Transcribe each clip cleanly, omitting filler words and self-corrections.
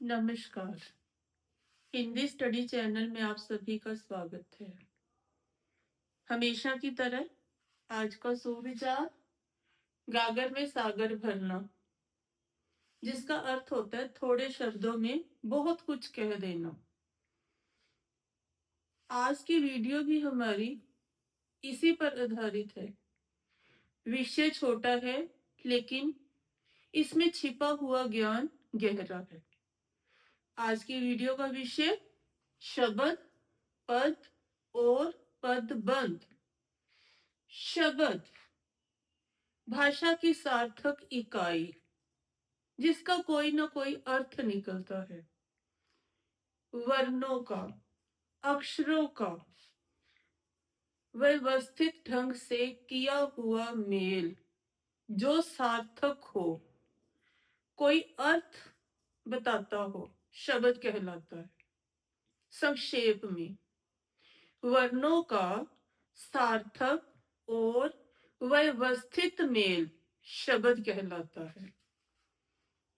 नमस्कार। Hindi study channel में आप सभी का स्वागत है। हमेशा की तरह आज का सुविचार गागर में सागर भरना, जिसका अर्थ होता है थोड़े शब्दों में बहुत कुछ कह देना। आज की वीडियो भी हमारी इसी पर आधारित है। विषय छोटा है, लेकिन इसमें छिपा हुआ ज्ञान गहरा है। आज की वीडियो का विषय शब्द, पद और पदबंध। शब्द भाषा की सार्थक इकाई, जिसका कोई ना कोई अर्थ निकलता है। वर्णों का, अक्षरों का व्यवस्थित ढंग से किया हुआ मेल जो सार्थक हो, कोई अर्थ बताता हो, शब्द कहलाता है। संक्षेप में, वर्णों का सार्थक और व्यवस्थित मेल शब्द कहलाता है।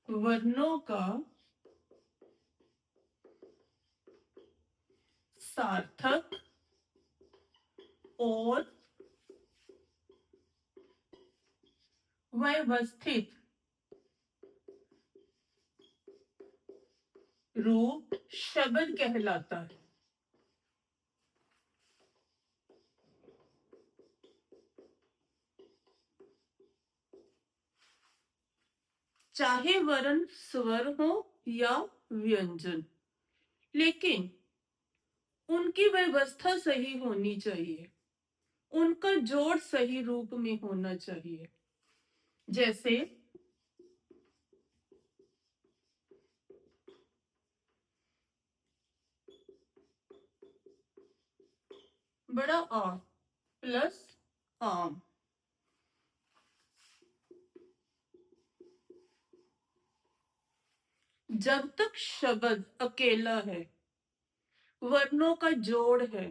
वर्णों का सार्थक और व्यवस्थित रूप शब्द कहलाता है। चाहे वर्ण स्वर हो या व्यंजन, लेकिन उनकी व्यवस्था सही होनी चाहिए, उनका जोड़ सही रूप में होना चाहिए। जैसे बड़ा आ प्लस आम। जब तक शब्द अकेला है, वर्णों का जोड़ है,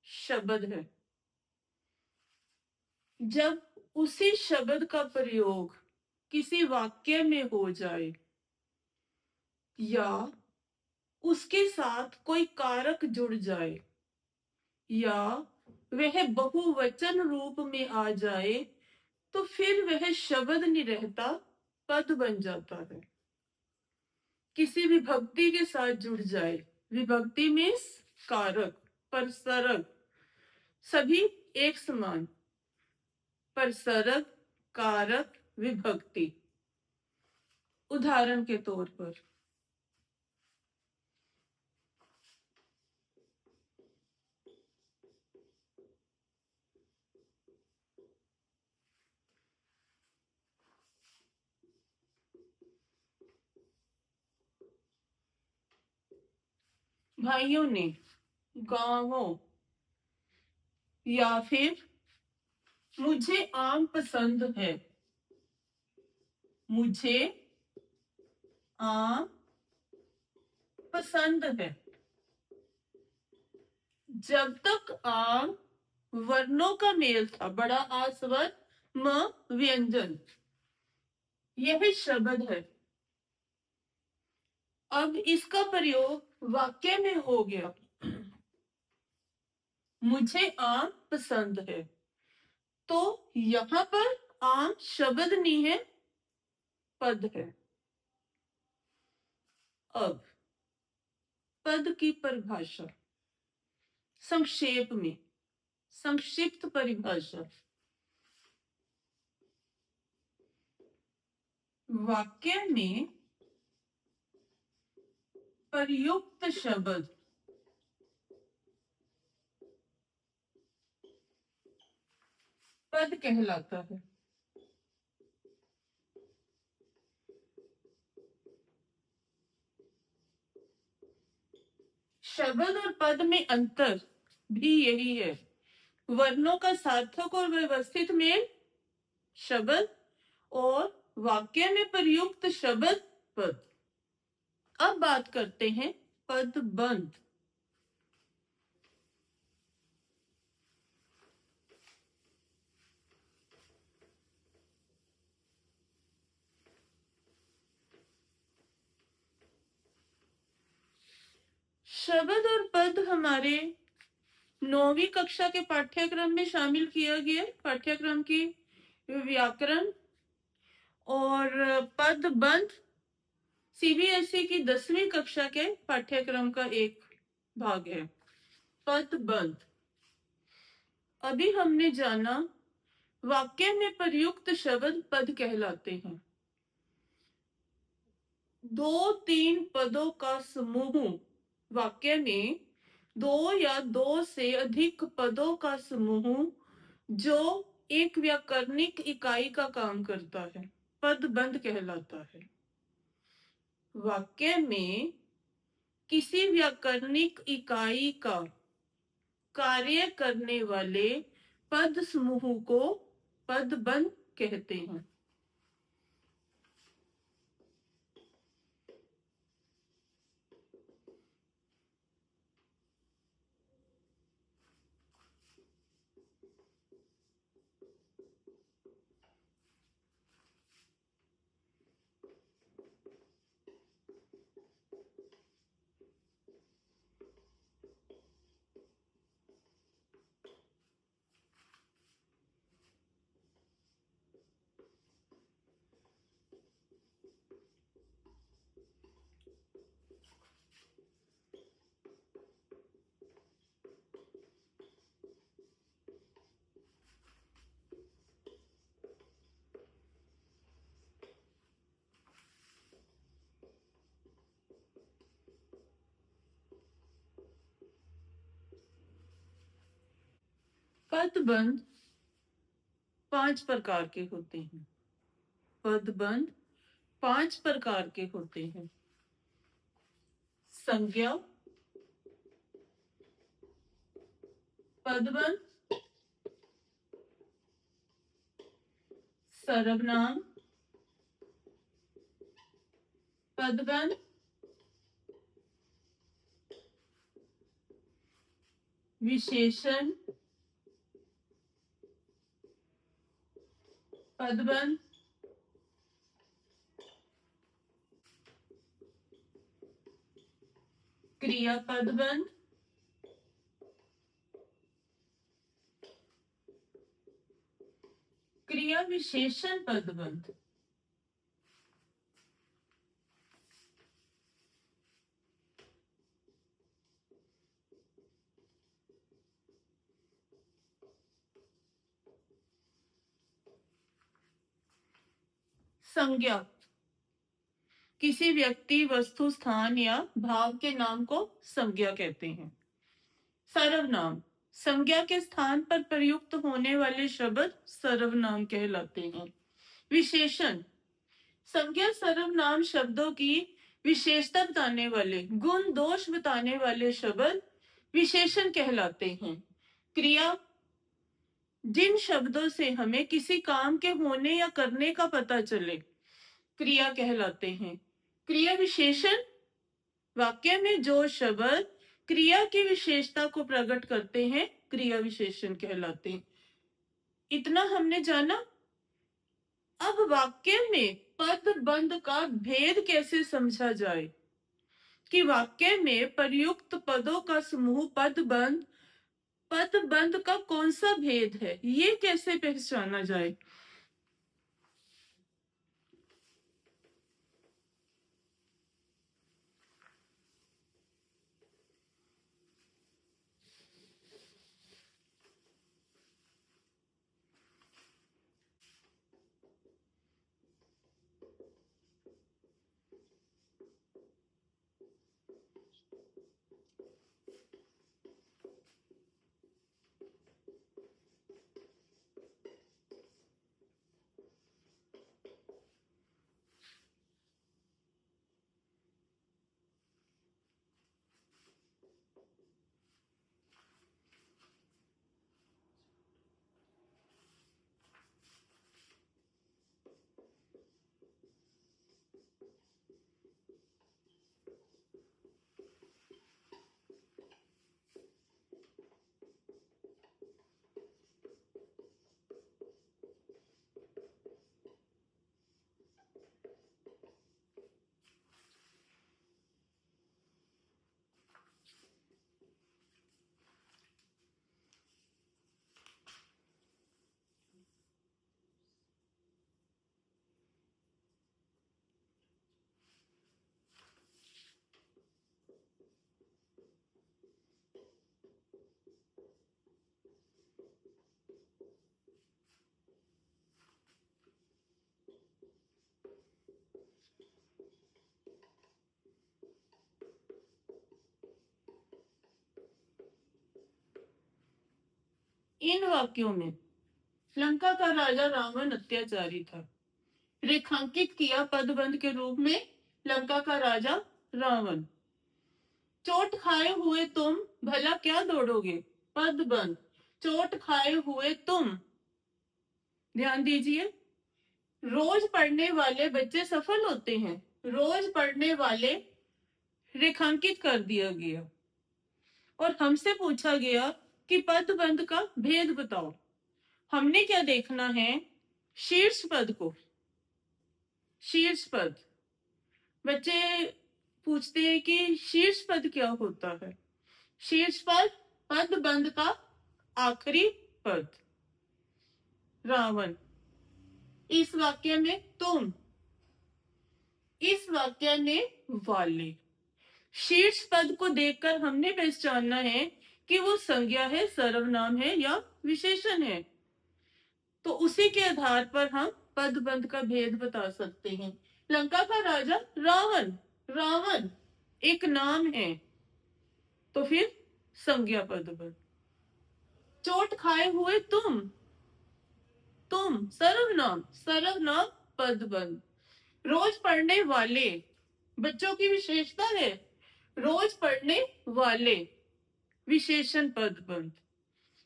शब्द है। जब उसी शब्द का प्रयोग किसी वाक्य में हो जाए या उसके साथ कोई कारक जुड़ जाए या वह बहुवचन रूप में आ जाए, तो फिर वह शब्द नहीं रहता, पद बन जाता है। किसी विभक्ति के साथ जुड़ जाए, विभक्ति मीन्स कारक, परसरक, सभी एक समान। परसरक, कारक, विभक्ति। उदाहरण के तौर पर भाइयों ने गांवों, या फिर मुझे आम पसंद है, मुझे आम पसंद है। जब तक आम वर्णों का मेल था, बड़ा आ स्वर, म व्यंजन, यह शब्द है। अब इसका प्रयोग वाक्य में हो गया, मुझे आम पसंद है, तो यहां पर आम शब्द नहीं है, पद है। अब पद की परिभाषा संक्षेप में, संक्षिप्त परिभाषा। वाक्य में प्रयुक्त शब्द पद कहलाता है। शब्द और पद में अंतर भी यही है। वर्णों का सार्थक और व्यवस्थित मेल शब्द, और वाक्य में प्रयुक्त शब्द पद। अब बात करते हैं पदबंध। शब्द और पद हमारे 9वीं कक्षा के पाठ्यक्रम में शामिल किया गया। पाठ्यक्रम की व्याकरण और पदबंध सीबीएसई की 10वीं कक्षा के पाठ्यक्रम का एक भाग है। पदबंध। अभी हमने जाना वाक्य में प्रयुक्त शब्द पद कहलाते हैं। 2-3 पदों का समूह। वाक्य में 2 या 2 से अधिक पदों का समूह जो एक व्याकरणिक इकाई का काम करता है, पदबंध कहलाता है। वाक्य में किसी व्याकरणिक इकाई का कार्य करने वाले पद समूह को पदबंध कहते हैं। पदबंध 5 प्रकार के होते हैं। पदबंध 5 प्रकार के होते हैं। संज्ञा पदबंध, सर्वनाम पदबंध, विशेषण पदबंध, क्रिया पदबंध, क्रिया विशेषण पदबंध। संज्ञा किसी व्यक्ति, वस्तु, स्थान या भाव के नाम को संज्ञा कहते हैं। सर्वनाम संज्ञा के स्थान पर प्रयुक्त होने वाले शब्द सर्वनाम कहलाते हैं। विशेषण संज्ञा सर्वनाम शब्दों की विशेषता बताने वाले, गुण दोष बताने वाले शब्द विशेषण कहलाते हैं। क्रिया जिन शब्दों से हमें किसी काम के होने या करने का पता चले, क्रिया कहलाते हैं। क्रिया विशेषण वाक्य में जो शब्द क्रिया की विशेषता को प्रकट करते हैं, क्रिया विशेषण कहलाते हैं। इतना हमने जाना। अब वाक्य में पदबंध का भेद कैसे समझा जाए कि वाक्य में प्रयुक्त पदों का समूह पदबंध, पदबंध का कौन सा भेद है, ये कैसे पहचाना जाए। इन वाक्यों में लंका का राजा रावण अत्याचारी था। रेखांकित किया पदबंध के रूप में लंका का राजा रावण। चोट खाए हुए तुम भला क्या दौड़ोगे, पदबंध। चोट खाए हुए तुम, ध्यान दीजिए, रोज पढ़ने वाले बच्चे सफल होते हैं। रोज पढ़ने वाले रेखांकित कर दिया गया और हमसे पूछा गया कि पदबंध का भेद बताओ। हमने क्या देखना है, शीर्ष पद को। शीर्ष पद, बच्चे पूछते हैं कि शीर्ष पद क्या होता है। शीर्ष पद पदबंध का आखिरी पद। रावण, इस वाक्य में तुम, इस वाक्य में वाले। शीर्ष पद को देखकर हमने पहचानना है कि वो संज्ञा है, सर्वनाम है या विशेषण है। तो उसी के आधार पर हम पदबंध का भेद बता सकते हैं। लंका का राजा रावण, रावण एक नाम है, तो फिर संज्ञा पदबंध। चोट खाए हुए तुम, तुम सर्वनाम, सर्वनाम पदबंध। रोज पढ़ने वाले, बच्चों की विशेषता है, रोज पढ़ने वाले, विशेषण पदबंध।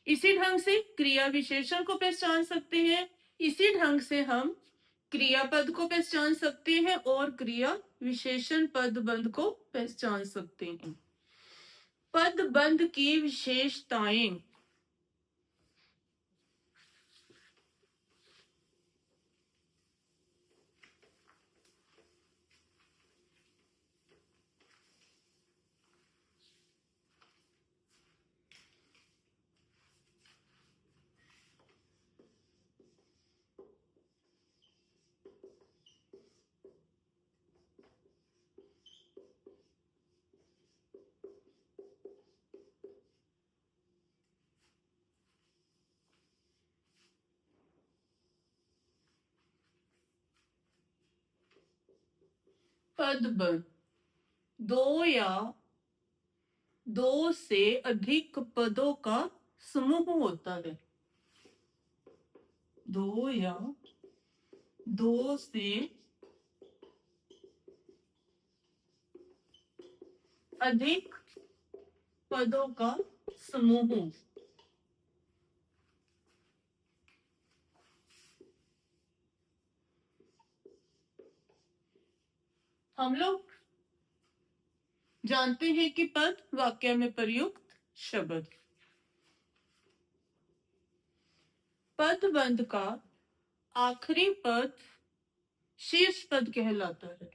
इसी ढंग से क्रिया विशेषण को पहचान सकते हैं। इसी ढंग से हम क्रियापद को पहचान सकते हैं और क्रिया विशेषण पदबंध को पहचान सकते हैं। पदबंध की विशेषताएं। पदबंध दो या दो से अधिक पदों का समूह होता है। दो या दो से अधिक पदों का समूह। हम लोग जानते हैं कि पद वाक्य में प्रयुक्त शब्द। पदबंध का आखिरी पद शीर्ष पद कहलाता है।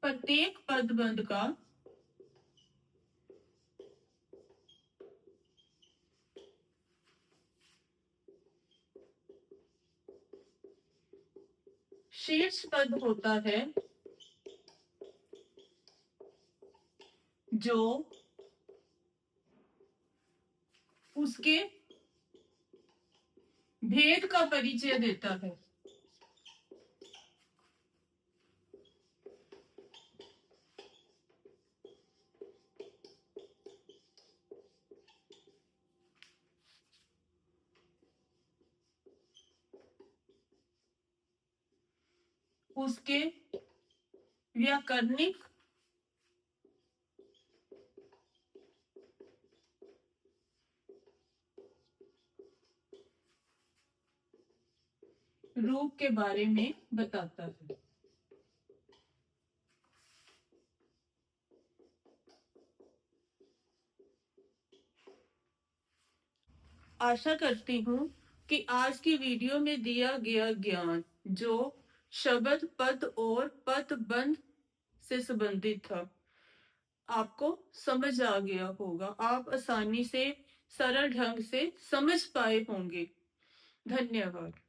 प्रत्येक पदबंध का शीर्ष पद होता है जो उसके भेद का परिचय देता है। उसके व्याकरणिक रूप के बारे में बताता है। आशा करती हूँ कि आज की वीडियो में दिया गया ज्ञान जो शब्द पद और पदबंध से संबंधित था आपको समझ आ गया होगा। आप आसानी से सरल ढंग से समझ पाए होंगे। धन्यवाद।